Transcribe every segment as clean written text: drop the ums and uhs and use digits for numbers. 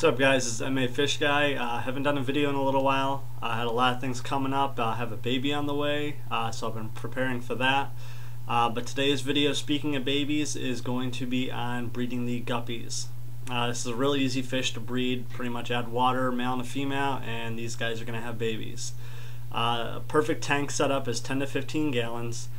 What's up, guys? It's MA Fish Guy. Haven't done a video in a little while. I had a lot of things coming up. I have a baby on the way, so I've been preparing for that. But today's video, speaking of babies, is going to be on breeding the guppies. This is a really easy fish to breed. Pretty much add water, male and a female, and these guys are going to have babies. A perfect tank setup is 10 to 15 gallons.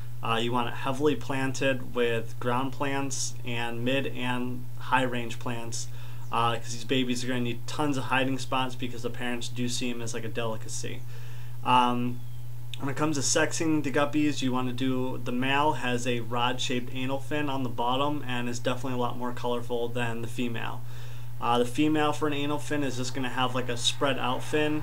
You want it heavily planted with ground plants and mid and high range plants, because these babies are going to need tons of hiding spots because the parents do see them as like a delicacy. When it comes to sexing the guppies, you want to do, the male has a rod-shaped anal fin on the bottom and is definitely a lot more colorful than the female. The female for an anal fin is just going to have like a spread out fin.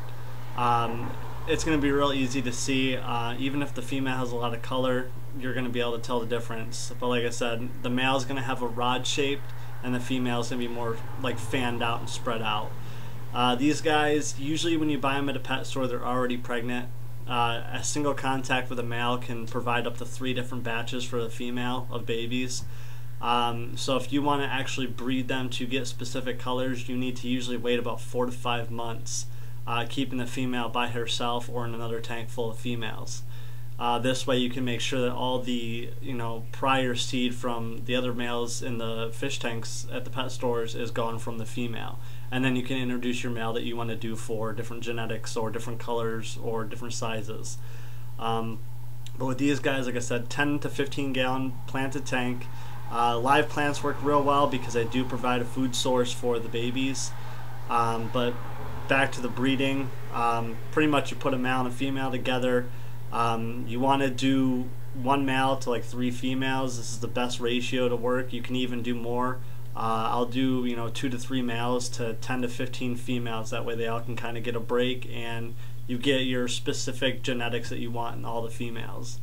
It's going to be real easy to see. Even if the female has a lot of color, you're going to be able to tell the difference. But like I said, the male is going to have a rod-shaped, and the female is going to be more like fanned out and spread out. These guys, usually when you buy them at a pet store, they're already pregnant. A single contact with a male can provide up to 3 different batches for the female of babies. So if you want to actually breed them to get specific colors, you need to usually wait about 4 to 5 months, keeping the female by herself or in another tank full of females. This way you can make sure that all the prior seed from the other males in the fish tanks at the pet stores is gone from the female, and then you can introduce your male that you want to do for different genetics or different colors or different sizes. But with these guys, like I said, 10 to 15 gallon planted tank. Live plants work real well because they do provide a food source for the babies. But back to the breeding, pretty much you put a male and a female together. You want to do 1 male to like 3 females. This is the best ratio to work. You can even do more. I'll do 2 to 3 males to 10 to 15 females. That way they all can kind of get a break and you get your specific genetics that you want in all the females.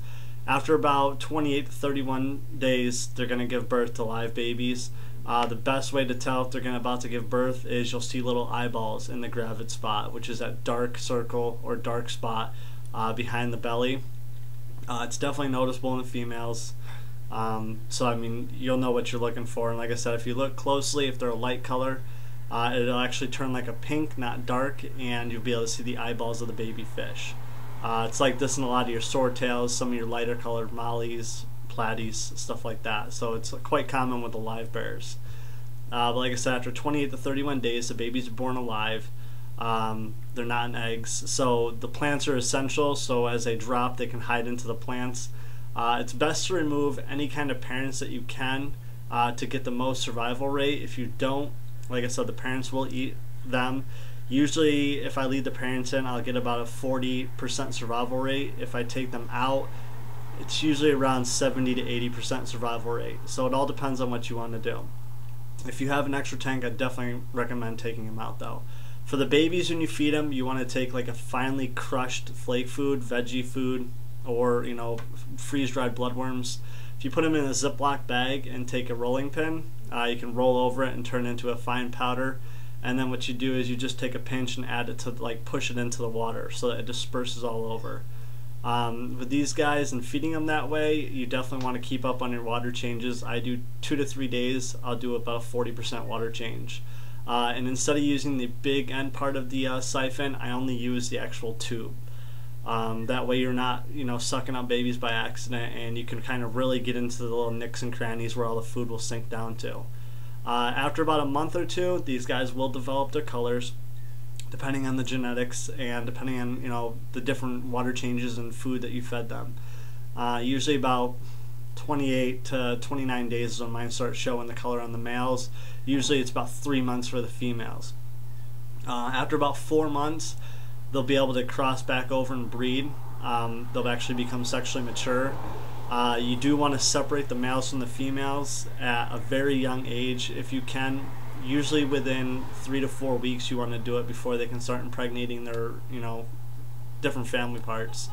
After about 28 to 31 days, they're going to give birth to live babies. The best way to tell if they're about to give birth is you'll see little eyeballs in the gravid spot, which is that dark circle or dark spot behind the belly. It's definitely noticeable in the females. So I mean, you'll know what you're looking for, and like I said, if you look closely, if they're a light color, it'll actually turn like a pink, not dark, and you'll be able to see the eyeballs of the baby fish. It's like this in a lot of your swordtails, some of your lighter colored mollies, platies, stuff like that. So it's quite common with the live bears. But like I said, after 28 to 31 days, the babies are born alive. They're not in eggs, so the plants are essential, so as they drop they can hide into the plants. It's best to remove any kind of parents that you can to get the most survival rate. If you don't, like I said, the parents will eat them. Usually if I leave the parents in, I'll get about a 40% survival rate. If I take them out, it's usually around 70 to 80% survival rate. So it all depends on what you want to do. If you have an extra tank, I definitely recommend taking them out though. For the babies, when you feed them, you want to take like a finely crushed flake food, veggie food, or freeze-dried bloodworms. If you put them in a Ziploc bag and take a rolling pin, you can roll over it and turn it into a fine powder. And then what you do is you just take a pinch and add it to, like, push it into the water so that it disperses all over. With these guys and feeding them that way, you definitely want to keep up on your water changes. I do 2 to 3 days. I'll do about a 40% water change. And instead of using the big end part of the siphon, I only use the actual tube. That way you're not sucking up babies by accident, and you can kind of really get into the little nicks and crannies where all the food will sink down to. After about a month or 2, these guys will develop their colors depending on the genetics and depending on the different water changes and food that you fed them. Usually about 28 to 29 days is when mine start showing the color on the males. Usually it's about 3 months for the females. After about 4 months, they'll be able to cross back over and breed. They'll actually become sexually mature. You do want to separate the males from the females at a very young age if you can. Usually within 3 to 4 weeks you want to do it before they can start impregnating their different family parts.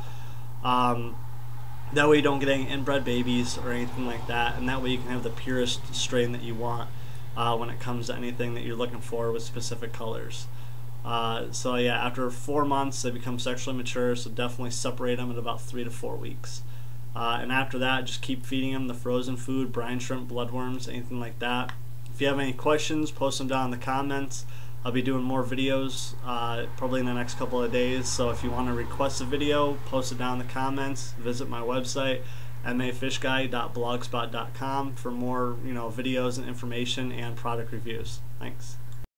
That way you don't get any inbred babies or anything like that, and that way you can have the purest strain that you want when it comes to anything that you're looking for with specific colors. So yeah, after 4 months they become sexually mature, so definitely separate them at about 3 to 4 weeks. And after that, just keep feeding them the frozen food, brine shrimp, bloodworms, anything like that. If you have any questions, post them down in the comments. I'll be doing more videos probably in the next couple of days, so if you want to request a video, post it down in the comments. Visit my website, mafishguy.blogspot.com, for more videos and information and product reviews. Thanks.